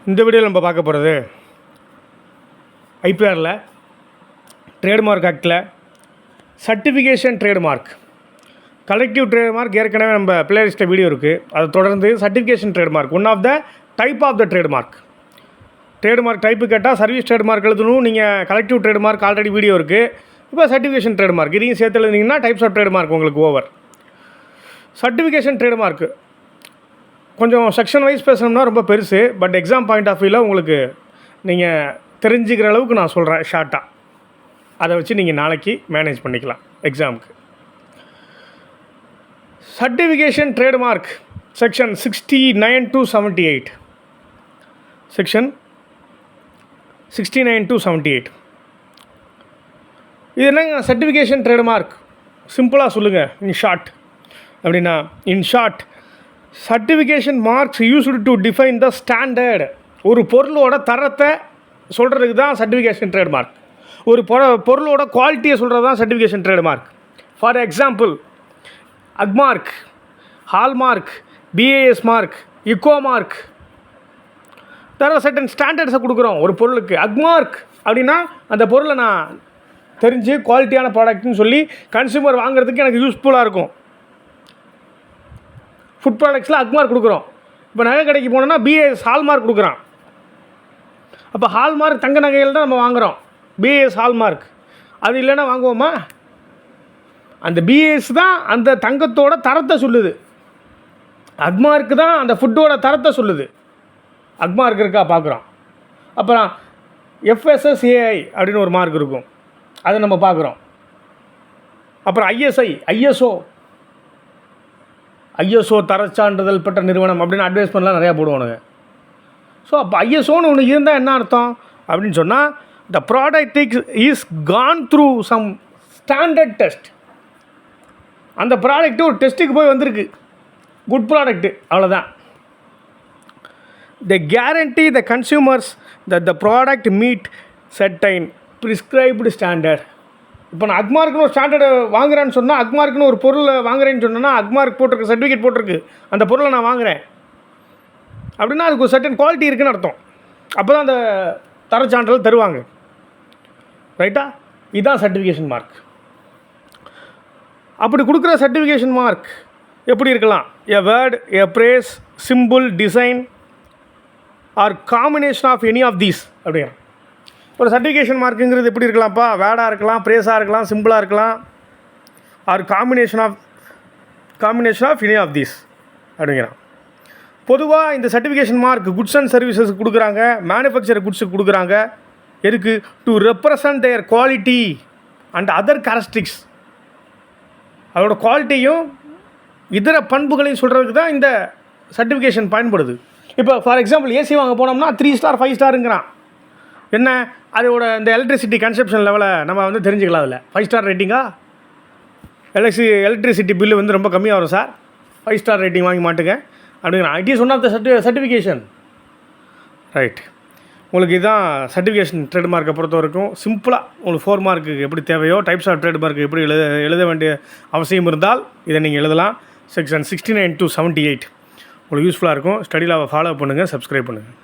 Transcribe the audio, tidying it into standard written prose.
இந்த வீடியோவில் நம்ம பார்க்க போகிறது ஐபிஆரில் ட்ரேட்மார்க் ஆக்டில் சர்டிஃபிகேஷன் ட்ரேட்மார்க், கலெக்டிவ் ட்ரேட்மார்க் ஏற்கனவே நம்ம பிளேலிஸ்ட்டில் வீடியோ இருக்குது. அதை தொடர்ந்து certification trademark, one of the type of the trademark. Trademark type கேட்டால் சர்வீஸ் ட்ரேட்மார்க் எழுதணும். நீங்கள் கலெக்டிவ் ட்ரேட்மார்க் ஆல்ரெடி வீடியோ இருக்குது. இப்போ சர்டிஃபிகேஷன் ட்ரேட்மார்க் இதையும் சேர்த்து எழுதிங்கன்னா டைப்ஸ் ஆஃப் ட்ரேட்மார்க் உங்களுக்கு ஓவர். சர்டிஃபிகேஷன் ட்ரேட்மார்க்கு கொஞ்சம் செக்ஷன் வைஸ் பேசணும்னா ரொம்ப பெருசு. பட் எக்ஸாம் பாயிண்ட் ஆஃப் வியூவில் உங்களுக்கு நீங்கள் தெரிஞ்சுக்கிற அளவுக்கு நான் சொல்கிறேன் ஷார்ட்டாக. அதை வச்சு நீங்கள் நாளைக்கு மேனேஜ் பண்ணிக்கலாம் எக்ஸாமுக்கு. Certification trademark section 69 to 78. Section 69 to 78. இது என்னங்க சர்டிஃபிகேஷன் ட்ரேட்மார்க்? சிம்பிளாக சொல்லுங்கள் இன் ஷார்ட். அப்படின்னா in short, certification marks used to define the standard. ஒரு பொருளோட தரத்தை சொல்கிறதுக்கு தான் சர்டிஃபிகேஷன் ட்ரேட்மார்க். ஒரு பொருளோட குவாலிட்டியை சொல்கிறது தான் certification trademark. For example, Agmark, hallmark, BAS mark, eco mark, தர சர்டன் ஸ்டாண்டர்ட்ஸை கொடுக்குறோம் ஒரு பொருளுக்கு. அக்மார்க் அப்படின்னா அந்த பொருளை நான் தெரிஞ்சு குவாலிட்டியான ப்ராடக்ட்னு சொல்லி கன்சியூமர் வாங்குறதுக்கு எனக்கு யூஸ்ஃபுல்லாக இருக்கும். ஃபுட் ப்ராடக்ட்ஸில் அக்மார்க் கொடுக்குறோம். இப்போ நகை கடைக்கு போனோன்னா பிஏஎஸ் ஹால்மார்க் கொடுக்குறான். அப்போ ஹால்மார்க் தங்க நகைகள் தான் நம்ம வாங்குகிறோம். பிஏஎஸ் ஹால்மார்க் அது இல்லைன்னா வாங்குவோமா? அந்த பிஏஎஸ் தான் அந்த தங்கத்தோட தரத்தை சொல்லுது. அக்மார்க் தான் அந்த ஃபுட்டோட தரத்தை சொல்லுது. அக்மார்க் இருக்கா பார்க்குறோம். அப்புறம் எஃப்எஸ்எஸ்ஏஐ அப்படின்னு ஒரு மார்க் இருக்கும், அதை நம்ம பார்க்குறோம். அப்புறம் ஐஎஸ்ஓ தரச்சான்றிதழ் பெற்ற நிறுவனம் அப்படின்னு அட்வைஸ்மெண்ட்லாம் நிறையா போடுவானுங்க. ஸோ அப்போ ஐஎஸ்ஓன்னு ஒன்று இருந்தால் என்ன அர்த்தம் அப்படின்னு சொன்னால், the product is gone through some standard test. அந்த ப்ராடக்ட்டு ஒரு டெஸ்ட்டுக்கு போய் வந்திருக்கு, குட் ப்ராடக்ட்டு, அவ்வளோதான். they guarantee the consumers that the product meet certain prescribed standard. இப்போ நான் அக்மார்க்குன்னு ஒரு ஸ்டாண்டர்டை வாங்குறேன்னு சொன்னால், அக்மார்க்குன்னு ஒரு பொருளை வாங்குறேன்னு சொன்னேன்னா, அக்மார்க் போட்டிருக்கு, சர்டிஃபிகேட் போட்டிருக்கு, அந்த பொருளை நான் வாங்குகிறேன் அப்படின்னா அதுக்கு ஒரு சர்டன் குவாலிட்டி இருக்குதுன்னு அர்த்தம். அப்போ தான் அந்த தரச்சான்றிதழ் தருவாங்க. ரைட்டா? இதுதான் சர்டிஃபிகேஷன் மார்க். அப்படி கொடுக்குற சர்டிஃபிகேஷன் மார்க் எப்படி இருக்கலாம்? A word, a phrase, symbol, design or combination of any of these அப்படிங்கிற ஒரு சர்டிஃபிகேஷன் மார்க்குங்கிறது எப்படி இருக்கலாம்ப்பா? வேர்டாக இருக்கலாம், பிரேஸாக இருக்கலாம், சிம்பிளாக இருக்கலாம், or combination of any of these அப்படிங்கிறான். பொதுவாக இந்த certification mark goods and services கொடுக்குறாங்க, மேனுஃபேக்சர் குட்ஸுக்கு கொடுக்குறாங்க. எதுக்கு? To represent their quality and other characteristics. அதோட குவாலிட்டியும் இதர பண்புகளையும் சொல்கிறதுக்கு தான் இந்த சர்டிஃபிகேஷன் பயன்படுது. இப்போ ஃபார் எக்ஸாம்பிள் ஏசி வாங்க போனோம்னா 3 ஸ்டார் 5 ஸ்டாருங்கிறான். என்ன அதோட இந்த எலக்ட்ரிசிட்டி கன்சப்ஷன் லெவலை நம்ம வந்து தெரிஞ்சுக்கலாம். அதில் 5 ஸ்டார் ரேட்டிங்கா? எலக்ட்ரிசிட்டி பில்லு வந்து ரொம்ப கம்மியாக வரும் சார், 5 ஸ்டார் ரேட்டிங் வாங்கி மாட்டுங்க அப்படிங்கிறான். It is one of the certification. Right. உங்களுக்கு இதுதான் சர்டிஃபிகேஷன் ட்ரேட்மார்க்கை பொறுத்த வரைக்கும். சிம்பிளாக உங்களுக்கு 4 மார்க்கு எப்படி தேவையோ, டைப்ஸ் ஆஃப் ட்ரேட்மார்க் எப்படி எழுத வேண்டிய அவசியம் இருந்தால் இதை நீங்கள் எழுதலாம். செக்ஷன் 69 to 78 உங்களுக்கு யூஸ்ஃபுல்லாக இருக்கும். ஸ்டடியில் ஃபாலோ பண்ணுங்கள், சப்ஸ்கிரைப் பண்ணுங்கள்.